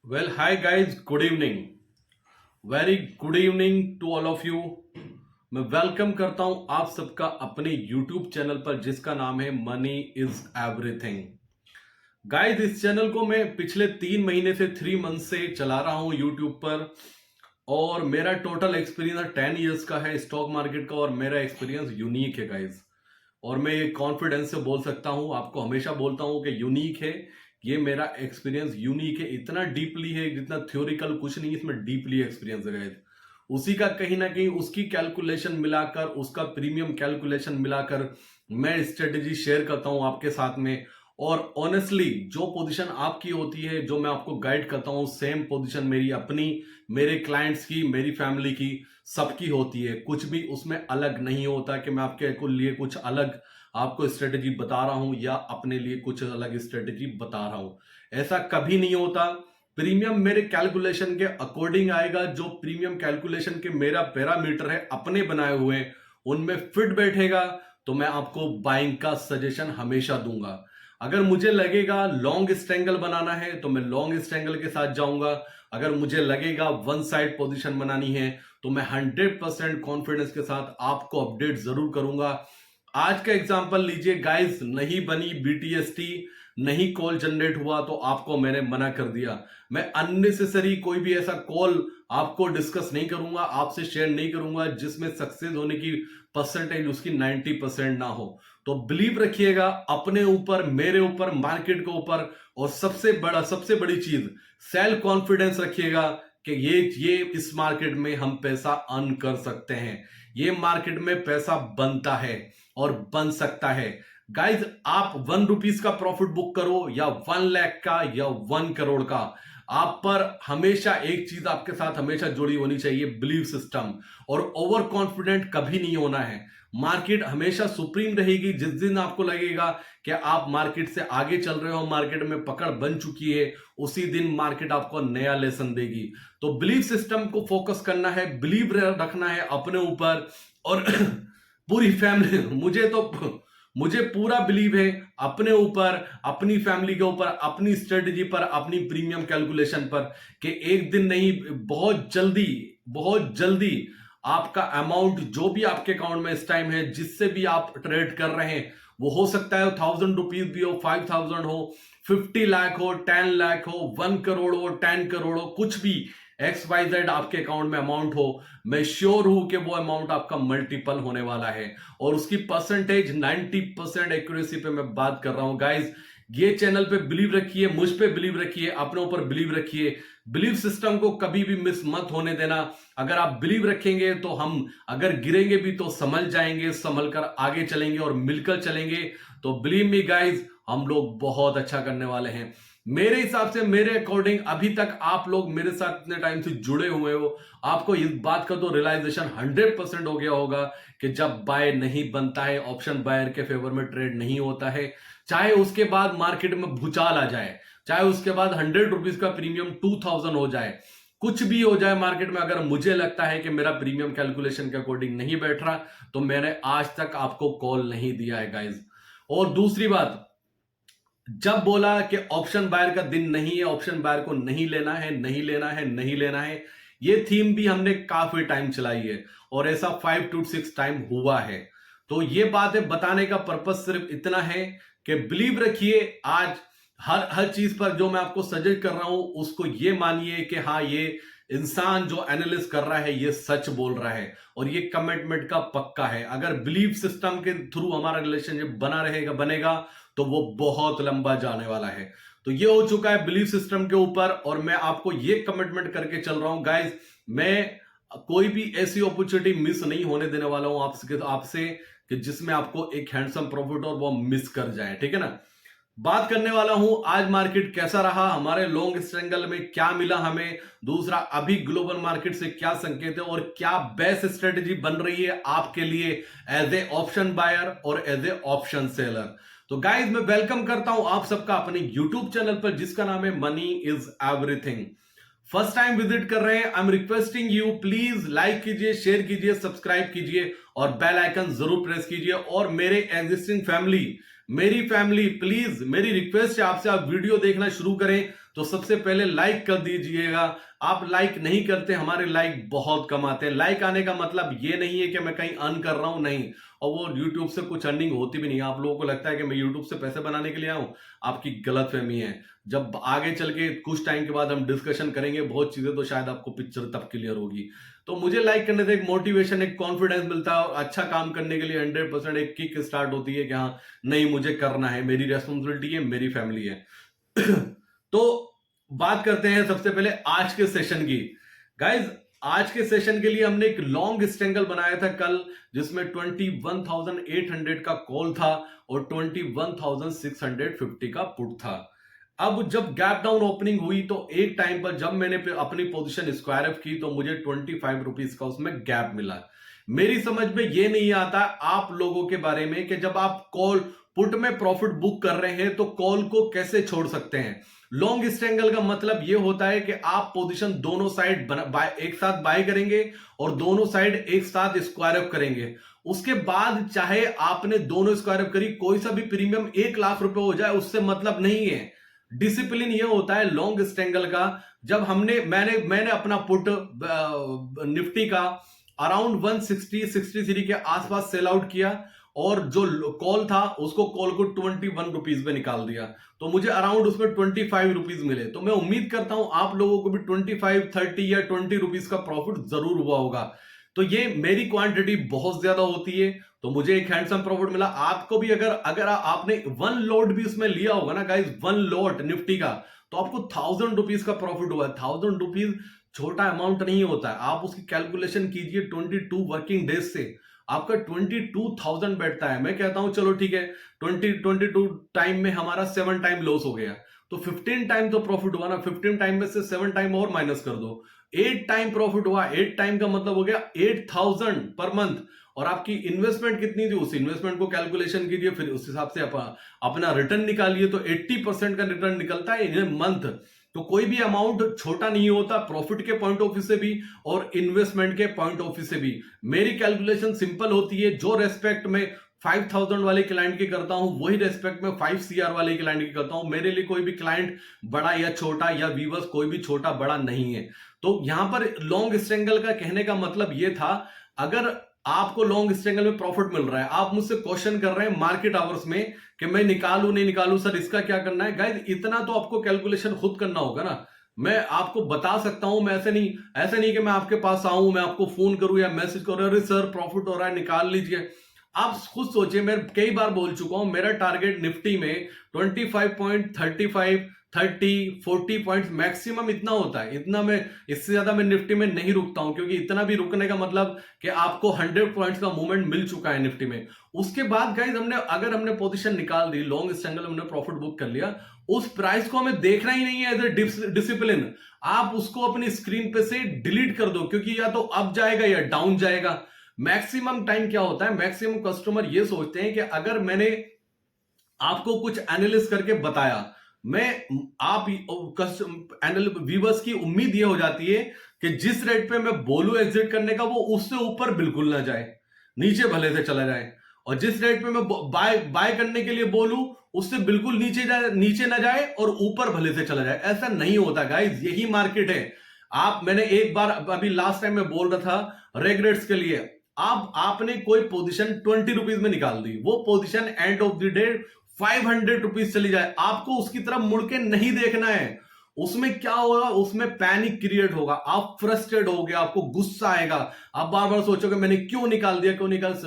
Well, hi guys, good evening. Very good evening to all of you. मैं welcome करता हूं आप सबका अपने यूट्यूब चैनल पर जिसका नाम है मनी इज एवरीथिंग। गाइस, इस चैनल को मैं पिछले 3 महीने से 3 मंथ से चला रहा हूं यूट्यूब पर और मेरा टोटल एक्सपीरियंस 10 इयर्स का है स्टॉक मार्केट का और मेरा एक्सपीरियंस यूनिक है गाइस। और मैं ये कॉन्फिडेंस से बोल सकता हूं, आपको हमेशा बोलता हूं कि यूनिक है। ये मेरा एक्सपीरियंस यूनिक है, इतना डीपली है, जितना थ्योरिकल कुछ नहीं, इसमें डीपली एक्सपीरियंस है गाइस। उसी का कहीं ना कहीं उसकी कैलकुलेशन मिलाकर, उसका प्रीमियम कैलकुलेशन मिलाकर मैं स्ट्रेटेजी शेयर करता हूं आपके साथ में। और ऑनेस्टली जो पोजीशन आपकी होती है, जो मैं आपको गाइड करता हूं, सेम पोजीशन मेरी अपनी, मेरे क्लाइंट्स की, मेरी फैमिली की, सबकी होती है। कुछ भी उसमें अलग नहीं होता कि मैं आपके लिए कुछ अलग आपको स्ट्रेटेजी बता रहा हूं या अपने लिए कुछ अलग स्ट्रेटेजी बता रहा हूं। ऐसा कभी नहीं होता। प्रीमियम मेरे कैलकुलेशन के अकॉर्डिंग आएगा। जो प्रीमियम कैलकुलेशन के मेरा पैरामीटर है अपने बनाए हुए, उनमें फिट बैठेगा तो मैं आपको बाइंग का सजेशन हमेशा दूंगा। अगर मुझे लगेगा लॉन्ग स्ट्रैंगल बनाना है तो मैं लॉन्ग स्ट्रैंगल के साथ जाऊंगा। अगर मुझे लगेगा वन साइड पोजीशन बनानी है तो मैं 100% कॉन्फिडेंस के साथ आपको अपडेट जरूर करूंगा। आज का एग्जांपल लीजिए गाइस, नहीं बनी बीटीएसटी, नहीं कॉल जनरेट हुआ तो आपको मैंने मना कर दिया। मैं अननेसेसरी कोई भी ऐसा कॉल आपको डिस्कस नहीं करूंगा, आपसे शेयर नहीं करूंगा जिसमें सक्सेस होने की परसेंटेज उसकी 90% ना हो। तो बिलीव रखिएगा अपने ऊपर, मेरे ऊपर, मार्केट के ऊपर। और सबसे बड़ी चीज, सेल्फ कॉन्फिडेंस रखिएगा कि ये इस मार्केट में हम पैसा अर्न कर सकते हैं। ये मार्केट में पैसा बनता है और बन सकता है। गाइज, आप 1 रुपीज का प्रॉफिट बुक करो या 1 लाख का या 1 करोड़ का, आप पर हमेशा एक चीज आपके साथ हमेशा जुड़ी होनी चाहिए, बिलीव सिस्टम। और ओवर कॉन्फिडेंट कभी नहीं होना है। मार्केट हमेशा सुप्रीम रहेगी। जिस दिन आपको लगेगा कि आप मार्केट से आगे चल रहे हो, मार्केट में पकड़ बन चुकी है, उसी दिन मार्केट आपको नया लेसन देगी। तो बिलीव सिस्टम को फोकस करना है, बिलीव रखना है अपने ऊपर। और पूरी फैमिली, मुझे पूरा बिलीव है अपने ऊपर, अपनी फैमिली के ऊपर, अपनी स्ट्रेटजी पर, अपनी प्रीमियम कैलकुलेशन पर, कि एक दिन नहीं, बहुत जल्दी आपका अमाउंट जो भी आपके अकाउंट में इस टाइम है, जिससे भी आप ट्रेड कर रहे हैं, वो हो सकता है 1000 रुपीज भी हो, 5000 हो, 50 लाख हो, 10 लाख हो, 1 करोड़ हो, 10 करोड़ हो, कुछ भी XYZ आपके अकाउंट में अमाउंट हो, मैं श्योर हूं कि वो अमाउंट आपका मल्टीपल होने वाला है। और उसकी परसेंटेज 90% एक्यूरेसी पे मैं बात कर रहा हूं गाइज। ये चैनल पे बिलीव रखिए, मुझ पे बिलीव रखिए, अपने ऊपर बिलीव रखिए। बिलीव सिस्टम को कभी भी मिस मत होने देना। अगर आप बिलीव रखेंगे तो हम अगर गिरेंगे भी तो संभल जाएंगे, संभल कर आगे चलेंगे और मिलकर चलेंगे। तो बिलीव मी गाइज, हम लोग बहुत अच्छा करने वाले हैं। मेरे हिसाब से, मेरे अकॉर्डिंग, अभी तक आप लोग मेरे साथ इतने टाइम से जुड़े हुए हो, आपको इस बात का तो रियलाइजेशन 100% हो गया होगा कि जब बाय नहीं बनता है, ऑप्शन बायर के फेवर में ट्रेड नहीं होता है, चाहे उसके बाद मार्केट में भूचाल आ जाए, चाहे उसके बाद 100 रुपीज का प्रीमियम 2000 हो जाए, कुछ भी हो जाए मार्केट में, अगर मुझे लगता है कि मेरा प्रीमियम कैलकुलेशन के अकॉर्डिंग नहीं बैठ रहा, तो मैंने आज तक आपको कॉल नहीं दिया है गाइज। और दूसरी बात, जब बोला कि ऑप्शन बायर का दिन नहीं है, ऑप्शन बायर को नहीं लेना है, नहीं लेना है, नहीं लेना है, ये थीम भी हमने काफी टाइम चलाई है और ऐसा 5 to 6 टाइम हुआ है। तो ये बातें बताने का पर्पस सिर्फ इतना है कि बिलीव रखिए। आज हर हर चीज पर जो मैं आपको सजेस्ट कर रहा हूं, उसको ये मानिए कि हाँ, ये इंसान जो एनालिस्ट कर रहा है ये सच बोल रहा है और ये कमिटमेंट का पक्का है। अगर बिलीव सिस्टम के थ्रू हमारा रिलेशनशिप बना रहेगा, बनेगा, तो वो बहुत लंबा जाने वाला है। तो ये हो चुका है बिलीफ सिस्टम के ऊपर और मैं आपको ये कमिटमेंट करके चल रहा हूं गाइस, मैं कोई भी ऐसी अपॉर्चुनिटी मिस नहीं होने देने वाला हूं आपसे कि जिसमें आपको एक हैंडसम प्रॉफिट और वो मिस कर जाए। ठीक है ना। बात करने वाला हूं आज मार्केट कैसा रहा, हमारे लॉन्ग स्ट्रैंगल में क्या मिला हमें, दूसरा अभी ग्लोबल मार्केट से क्या संकेत है और क्या बेस्ट स्ट्रेटेजी बन रही है आपके लिए एज ए ऑप्शन बायर और एज ए ऑप्शन सेलर। तो गाइज, मैं वेलकम करता हूं आप सबका अपने यूट्यूब चैनल पर जिसका नाम है money is everything. First time visit कर रहे हैं, आई am requesting you, please like कीजिए, शेयर कीजिए, सब्सक्राइब कीजिए और बेल आइकन जरूर प्रेस कीजिए। और मेरे एग्जिस्टिंग फैमिली, मेरी फैमिली, प्लीज मेरी रिक्वेस्ट है आपसे, आप वीडियो देखना शुरू करें तो सबसे पहले लाइक कर दीजिएगा। आप लाइक नहीं करते, हमारे लाइक बहुत कम आते हैं। लाइक आने का मतलब ये नहीं है कि मैं कहीं अर्न कर रहा हूं, नहीं। और वो YouTube से कुछ अर्निंग होती भी नहीं है। आप लोगों को लगता है कि मैं YouTube से पैसे बनाने के लिए आऊं, आपकी गलतफहमी है। जब आगे चल के कुछ टाइम के बाद हम डिस्कशन करेंगे बहुत चीजें, तो शायद आपको पिक्चर तब क्लियर होगी। तो मुझे लाइक करने से एक मोटिवेशन, एक कॉन्फिडेंस मिलता है और अच्छा काम करने के लिए 100% एक किक स्टार्ट होती है कि हाँ नहीं, मुझे करना है, मेरी रेस्पॉन्सिबिलिटी है, मेरी फैमिली है। तो बात करते हैं सबसे पहले आज के सेशन की। गाइज, आज के सेशन के लिए हमने एक लॉन्ग स्ट्रैंगल बनाया था कल, जिसमें 21,800 का कॉल था और 21,650 का पुट था। अब जब गैप डाउन ओपनिंग हुई तो एक टाइम पर जब मैंने अपनी पोजीशन स्क्वायर ऑफ की तो मुझे 25 रुपीज का उसमें गैप मिला। मेरी समझ में ये नहीं आता आप लोगों के बारे में कि जब आप कॉल पुट में प्रॉफिट बुक कर रहे हैं तो कॉल को कैसे छोड़ सकते हैं। लॉन्ग स्ट्रैंगल का मतलब यह होता है कि आप पोजीशन दोनों साइड एक साथ बाय करेंगे और दोनों साइड एक साथ स्क्वायर अप करेंगे। उसके बाद चाहे आपने दोनों स्क्वायर अप करी, कोई सा भी प्रीमियम 1 लाख रुपए हो जाए, उससे मतलब नहीं है। डिसिप्लिन ये होता है लॉन्ग स्ट्रैंगल का। जब मैंने अपना पुट निफ्टी का अराउंड 163 के आसपास सेल आउट किया और जो कॉल था उसको कॉल को 21 रुपीज पे निकाल दिया, तो मुझे अराउंड उसमें 25 रुपीज मिले। तो मैं उम्मीद करता हूं आप लोगों को भी 25, 30 या 20 रुपीज का प्रॉफिट जरूर हुआ होगा। तो ये मेरी क्वांटिटी बहुत ज्यादा होती है तो मुझे एक हैंडसम प्रॉफिट मिला। आपको भी अगर आपने 1 लॉट भी उसमें लिया होगा ना गाइस, 1 लॉट निफ्टी का, तो आपको 1000 रुपीज का प्रॉफिट हुआ। 1000 रुपीज छोटा अमाउंट नहीं होता है। आप उसकी कैलकुलेशन कीजिए 22 वर्किंग डेज से, आपका 22,000 बैठता है। मैं कहता हूं चलो ठीक है, 22 टाइम में हमारा 7 टाइम लॉस हो गया, तो 15 टाइम तो प्रॉफिट हुआ ना। 15 टाइम में से 7 टाइम और माइनस कर दो, 8 टाइम प्रॉफिट हुआ। 8 टाइम का मतलब हो गया 8,000 पर मंथ। और आपकी इन्वेस्टमेंट कितनी थी, उस इन्वेस्टमेंट को कैलकुलेशन कीजिए, फिर उस हिसाब से अपना रिटर्न निकालिए। तो 80% का रिटर्न निकलता है इन मंथ। तो कोई भी अमाउंट छोटा नहीं होता, प्रॉफिट के पॉइंट ऑफ व्यू से भी और इन्वेस्टमेंट के पॉइंट ऑफ व्यू से भी। मेरी कैलकुलेशन सिंपल होती है, जो रेस्पेक्ट में 5,000 वाले क्लाइंट की करता हूं वही रेस्पेक्ट में 5 CR वाले क्लाइंट की करता हूं। मेरे लिए कोई भी क्लाइंट बड़ा या छोटा या व्यूअर्स कोई भी छोटा बड़ा नहीं है। तो यहां पर लॉन्ग स्ट्रैंगल का कहने का मतलब यह था, अगर आपको लॉन्ग स्ट्रैंगल में प्रॉफिट मिल रहा है, आप मुझसे क्वेश्चन कर रहे हैं मार्केट आवर्स में कि मैं निकालूं नहीं निकालूं सर, इसका क्या करना है। गाइस, इतना तो आपको कैलकुलेशन खुद करना होगा ना। मैं आपको बता सकता हूं, मैं ऐसे नहीं कि मैं आपके पास आऊं, मैं आपको फोन करूं या मैसेज करूं, अरे सर प्रॉफिट हो रहा है निकाल लीजिए। आप खुद सोचिए, मैं कई बार बोल चुका हूं, मेरा टारगेट निफ्टी में 25.35, 30, 40 पॉइंट्स मैक्सिमम इतना होता है। इतना मैं, इससे ज्यादा मैं निफ्टी में नहीं रुकता हूं, क्योंकि इतना भी रुकने का मतलब कि आपको 100 पॉइंट्स का मूवमेंट मिल चुका है निफ्टी में। उसके बाद गाइस, अगर हमने पोजीशन निकाल दी, लॉन्ग स्ट्रैंगल हमने प्रॉफिट बुक कर लिया, उस प्राइस को हमें देखना ही नहीं है एज ए डिसिप्लिन। आप उसको अपनी स्क्रीन पे से डिलीट कर दो, क्योंकि या तो अप जाएगा या डाउन जाएगा। मैक्सिमम टाइम क्या होता है, मैक्सिमम कस्टमर ये सोचते हैं कि अगर मैंने आपको कुछ एनालिसिस करके बताया, आप व्यूअर्स की उम्मीद ये हो जाती है कि जिस रेट पे मैं बोलूं एग्जिट करने का, वो उससे ऊपर बिल्कुल ना जाए, नीचे भले से चला जाए। और जिस रेट पे मैं बाय करने के लिए बोलूं, उससे बिल्कुल नीचे ना जाए और ऊपर भले से चला जाए। ऐसा नहीं होता गाइस, यही मार्केट है। मैंने एक बार अभी लास्ट टाइम में बोल रहा था रेगुलेट्स के लिए, आपने कोई पोजीशन 20 रुपीज में निकाल दी, वो position end of the day 500 rupees चली जाए, आपको उसकी तरफ मुड़ के नहीं देखना है। उसमें क्या होगा, उसमें पैनिक क्रिएट होगा, आप फ्रस्ट्रेट होगे, आपको गुस्सा आएगा, आप बार बार सोचोगे मैंने क्यों निकाल दिया।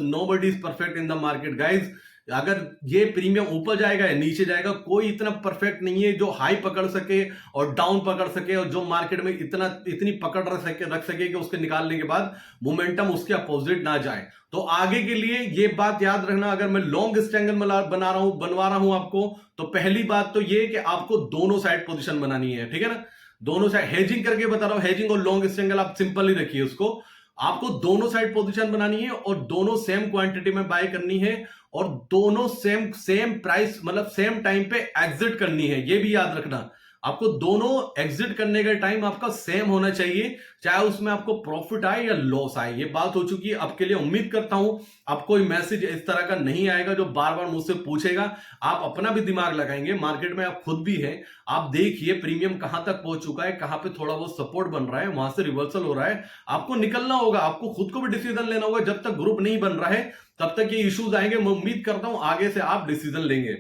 Nobody is perfect in the market guys. अगर ये प्रीमियम ऊपर जाएगा या नीचे जाएगा, कोई इतना परफेक्ट नहीं है जो हाई पकड़ सके और डाउन पकड़ सके, और जो मार्केट में इतनी पकड़ रख सके कि उसके निकालने के बाद मोमेंटम उसके अपोजिट ना जाए। तो आगे के लिए ये बात याद रखना, अगर मैं लॉन्ग स्ट्रैंगल बनवा रहा हूं आपको, तो पहली बात तो ये कि आपको दोनों साइड पोजीशन बनानी है, ठीक है ना। दोनों साइड हेजिंग करके बता रहा हूं, हेजिंग और लॉन्ग स्ट्रैंगल आप सिंपल ही रखिए उसको। आपको दोनों साइड पोजीशन बनानी है और दोनों सेम क्वांटिटी में बाय करनी है, और दोनों सेम प्राइस मतलब सेम टाइम पे एग्जिट करनी है, ये भी याद रखना। आपको दोनों एग्जिट करने का टाइम आपका सेम होना चाहिए, चाहे उसमें आपको प्रॉफिट आए या लॉस आए। ये बात हो चुकी है अब के लिए। उम्मीद करता हूं अब कोई मैसेज इस तरह का नहीं आएगा जो बार बार मुझसे पूछेगा। आप अपना भी दिमाग लगाएंगे, मार्केट में आप खुद भी हैं, आप देखिए प्रीमियम कहां तक पहुंच चुका है, कहां पे थोड़ा बहुत सपोर्ट बन रहा है, वहां से रिवर्सल हो रहा है। आपको निकलना होगा, आपको खुद को भी डिसीजन लेना होगा। जब तक ग्रुप नहीं बन रहा है तब तक ये इश्यूज आएंगे। मैं उम्मीद करता हूं आगे से आप डिसीजन लेंगे।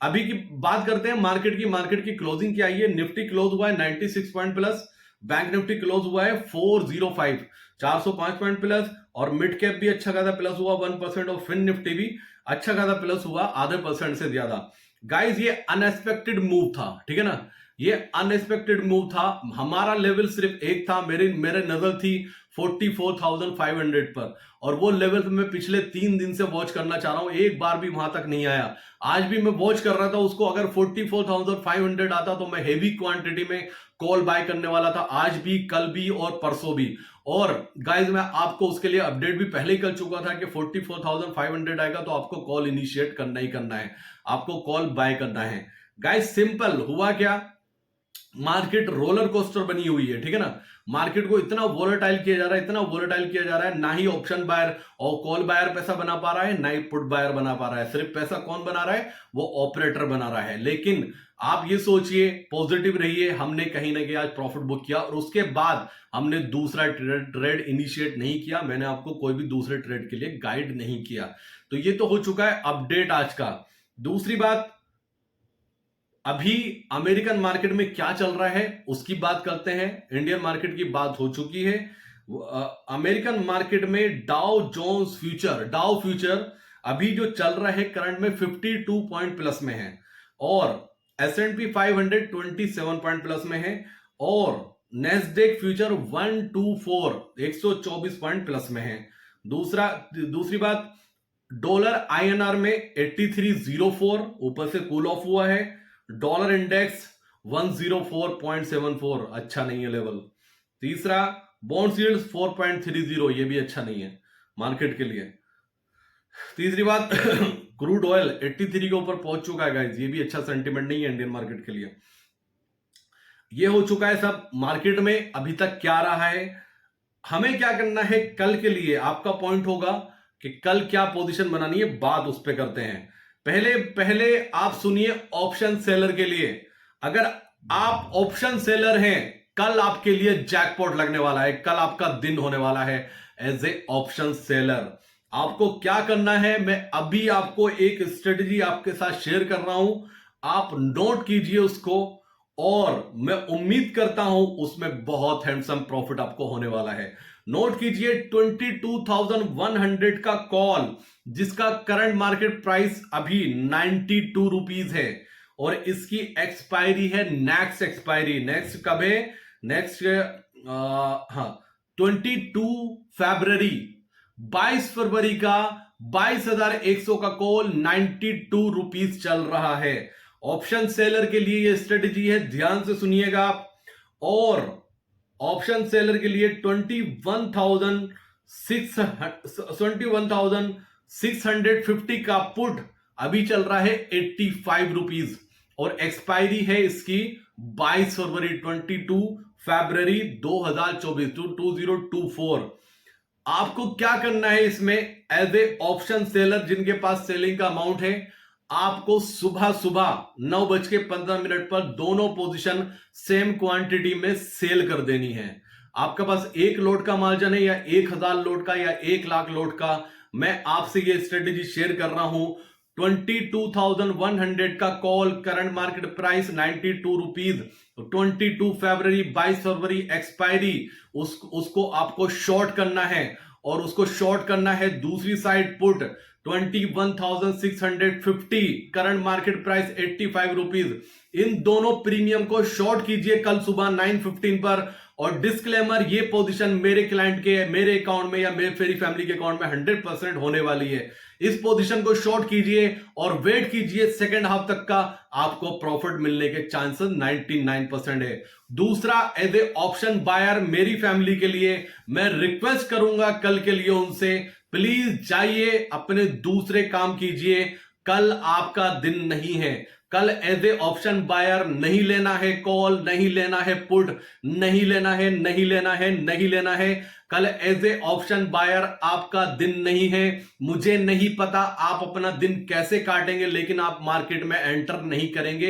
अभी की बात करते हैं मार्केट की क्लोजिंग क्या आई है। निफ्टी क्लोज हुआ है 96 point plus, bank Nifty close हुआ है 405, 405 पॉइंट प्लस, और मिड कैप भी अच्छा खासा प्लस हुआ 1%, और फिन निफ्टी भी अच्छा खासा प्लस हुआ आधे परसेंट से ज्यादा। गाइस ये अनएक्सपेक्टेड मूव था, ठीक है ना, ये अनएक्सपेक्टेड मूव था। हमारा लेवल सिर्फ एक था, मेरे नजर थी 44,500 पर, और वो लेवल मैं पिछले 3 दिन से वॉच करना चाह रहा हूं, एक बार भी वहां तक नहीं आया। आज भी मैं वॉच कर रहा था उसको, अगर 44,500 आता तो मैं हेवी क्वांटिटी में कॉल बाय करने वाला था, आज भी, कल भी और परसों भी। और गाइस मैं आपको उसके लिए अपडेट भी पहले ही कर चुका था कि 44,500 आएगा तो आपको कॉल इनिशिएट करना ही करना है, आपको कॉल बाय करना है। गाइस सिंपल हुआ क्या, मार्केट रोलर कोस्टर बनी हुई है, ठीक है ना। मार्केट को इतना वोलेटाइल किया जा रहा है, इतना वोलेटाइल किया जा रहा है, ना ही ऑप्शन बायर और कॉल बायर पैसा बना पा रहा है, ना ही पुट बायर बना पा रहा है। सिर्फ पैसा कौन बना रहा है, वो ऑपरेटर बना रहा है। लेकिन आप ये सोचिए, पॉजिटिव रहिए, हमने कहीं ना कहीं आज प्रॉफिट बुक किया, और उसके बाद हमने दूसरा ट्रेड इनिशिएट नहीं किया। मैंने आपको कोई भी दूसरे ट्रेड के लिए गाइड नहीं किया। तो ये तो हो चुका है अपडेट आज का। दूसरी बात, अभी अमेरिकन मार्केट में क्या चल रहा है उसकी बात करते हैं। इंडियन मार्केट की बात हो चुकी है। अमेरिकन मार्केट में डाउ फ्यूचर अभी जो चल रहा है करंट में 52 पॉइंट प्लस में है, और S&P 500 27 पॉइंट प्लस में है, और नेस्डेक फ्यूचर 124 पॉइंट प्लस में है। दूसरी बात, डॉलर INR में 83.04 ऊपर से कूल ऑफ हुआ है। डॉलर इंडेक्स 104.74, अच्छा नहीं है लेवल। तीसरा, बॉन्ड यील्ड 4.30, ये भी अच्छा नहीं है मार्केट के लिए। तीसरी बात क्रूड ऑयल 83 के ऊपर पहुंच चुका है गाइस, ये भी अच्छा सेंटीमेंट नहीं है इंडियन मार्केट के लिए। ये हो चुका है सब मार्केट में। अभी तक क्या रहा है, हमें क्या करना है कल के लिए, आपका पॉइंट होगा कि कल क्या पोजीशन बनानी है, बात उस पर करते हैं। पहले आप सुनिए ऑप्शन सेलर के लिए। अगर आप ऑप्शन सेलर हैं, कल आपके लिए जैकपॉट लगने वाला है, कल आपका दिन होने वाला है एज ए ऑप्शन सेलर। आपको क्या करना है, मैं अभी आपको एक स्ट्रेटजी आपके साथ शेयर कर रहा हूं, आप नोट कीजिए उसको, और मैं उम्मीद करता हूं उसमें बहुत हैंडसम प्रॉफिट आपको होने वाला है। नोट कीजिए 22,100 का कॉल, जिसका करंट मार्केट प्राइस अभी 92 रुपीज है, और इसकी एक्सपायरी है, नेक्स्ट एक्सपायरी नेक्स्ट कब है, नेक्स्ट 22 फरवरी का 22,100 का कॉल 92 रुपीज चल रहा है। ऑप्शन सेलर के लिए यह स्ट्रेटेजी है, ध्यान से सुनिएगा आप। और ऑप्शन सेलर के लिए 21,650 का पुट अभी चल रहा है 85 रुपीज, और एक्सपायरी है इसकी 22 फरवरी 2024, 2024। आपको क्या करना है इसमें, एज ए ऑप्शन सेलर जिनके पास सेलिंग का अमाउंट है, आपको सुबह 9:15 पर दोनों पोजीशन सेम क्वांटिटी में सेल कर देनी है। आपके पास 1 लोट का मार्जिन है, या 1,000 लोट का, या 1,00,000 लोट का, मैं आपसे ये स्ट्रेटेजी शेयर कर रहा हूं। 22,100 का call, current market price 92 rupees, 22 फरवरी 22 फरवरी एक्सपायरी, उसको आपको शॉर्ट करना है, और उसको शॉर्ट करना है दूसरी side put 21,650, current market price 85 rupees. इन दोनों प्रीमियम को शॉर्ट कीजिए कल सुबह 9:15 पर। और डिस्क्लेमर, ये पोजीशन मेरे क्लाइंट के, मेरे अकाउंट में या मेरे फेरी फैमिली के अकाउंट में 100% होने वाली है। इस पोजीशन को शॉर्ट कीजिए और वेट कीजिए सेकेंड हाफ तक का, आपको प्रॉफिट मिलने के चांसेस 99% है। दूसरा, एज ए ऑप्शन बायर मेरी फैमिली के लिए मैं रिक्वेस्ट करूंगा कल के लिए उनसे, प्लीज जाइए अपने दूसरे काम कीजिए, कल आपका दिन नहीं है। कल एज ए ऑप्शन बायर नहीं लेना है कॉल, नहीं लेना है पुट, नहीं लेना है, नहीं लेना है, नहीं लेना है। कल एज ए ऑप्शन बायर आपका दिन नहीं है। मुझे नहीं पता आप अपना दिन कैसे काटेंगे, लेकिन आप मार्केट में एंटर नहीं करेंगे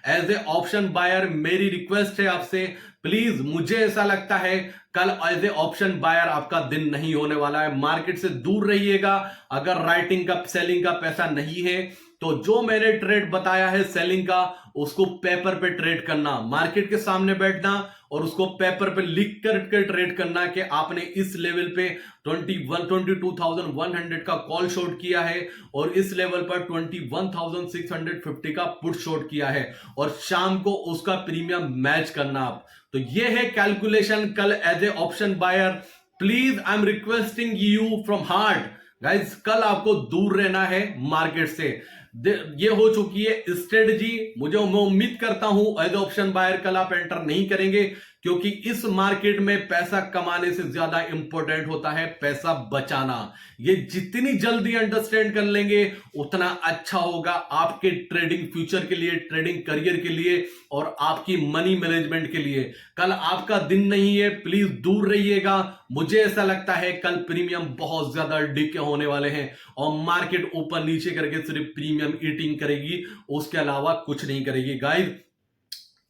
एज ए ऑप्शन बायर। मेरी रिक्वेस्ट है आपसे, प्लीज, मुझे ऐसा लगता है कल एज ए ऑप्शन बायर आपका दिन नहीं होने वाला है। मार्केट से दूर रहिएगा। अगर राइटिंग का, सेलिंग का पैसा नहीं है तो जो मैंने ट्रेड बताया है सेलिंग का, उसको पेपर पे ट्रेड करना, मार्केट के सामने बैठना और उसको पेपर पे लिख कर ट्रेड करना कि आपने इस लेवल पे 22,100 का कॉल शॉर्ट किया है और इस लेवल पर 21,650 का पुट शॉर्ट किया है और शाम को उसका प्रीमियम मैच करना आप। तो ये है calculation call as a option buyer. Please, I am requesting you from heart guys, कल आपको दूर रहना है मार्केट से। ये हो चुकी है स्ट्रेटजी। मैं उम्मीद करता हूं एज ऑप्शन बायर कल आप एंटर नहीं करेंगे, क्योंकि इस मार्केट में पैसा कमाने से ज्यादा इंपॉर्टेंट होता है पैसा बचाना। ये जितनी जल्दी अंडरस्टैंड कर लेंगे उतना अच्छा होगा आपके ट्रेडिंग फ्यूचर के लिए, ट्रेडिंग करियर के लिए और आपकी मनी मैनेजमेंट के लिए। कल आपका दिन नहीं है, प्लीज दूर रहिएगा। मुझे ऐसा लगता है कल प्रीमियम बहुत ज्यादा डिके होने वाले हैं और मार्केट ऊपर नीचे करके सिर्फ प्रीमियम ईटिंग करेगी, उसके अलावा कुछ नहीं करेगी। गाइस,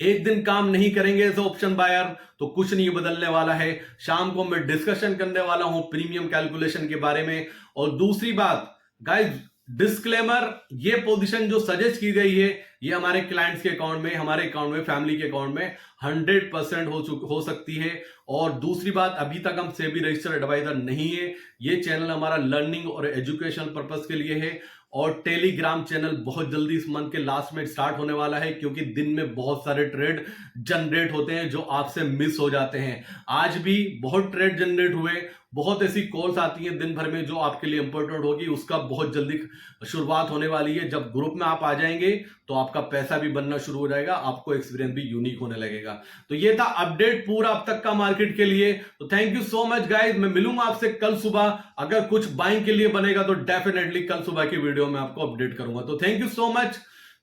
एक दिन काम नहीं करेंगे एज ऑप्शन बायर तो कुछ नहीं बदलने वाला है। शाम को मैं डिस्कशन करने वाला हूं प्रीमियम कैलकुलेशन के बारे में। और दूसरी बात गाइस, डिस्क्लेमर, ये पोजीशन जो सजेस्ट की गई है ये हमारे क्लाइंट्स के अकाउंट में, हमारे अकाउंट में, फैमिली के अकाउंट में 100% हो सकती है। और दूसरी बात, अभी तक हम सेबी रजिस्टर्ड एडवाइजर नहीं है। ये चैनल हमारा लर्निंग और एजुकेशन पर्पस के लिए है और टेलीग्राम चैनल बहुत जल्दी इस मंथ के लास्ट में स्टार्ट होने वाला है, क्योंकि दिन में बहुत सारे ट्रेड जनरेट होते हैं जो आपसे मिस हो जाते हैं। आज भी बहुत ट्रेड जनरेट हुए, बहुत ऐसी कॉल्स आती हैं दिन भर में जो आपके लिए इंपॉर्टेंट होगी, उसका बहुत जल्दी शुरुआत होने वाली है। जब ग्रुप में आप आ जाएंगे तो आपका पैसा भी बनना शुरू हो जाएगा, आपको एक्सपीरियंस भी यूनिक होने लगेगा। तो ये था अपडेट पूरा अब तक का मार्केट के लिए। तो thank you so much guys, मैं मिलूंगा आपसे कल सुबह। अगर कुछ बाइंग के लिए बनेगा तो डेफिनेटली कल सुबह की वीडियो में आपको अपडेट करूंगा। तो thank you so much,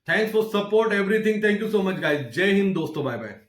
thanks for support everything, thank you so much guys. जय हिंद दोस्तों, बाय बाय।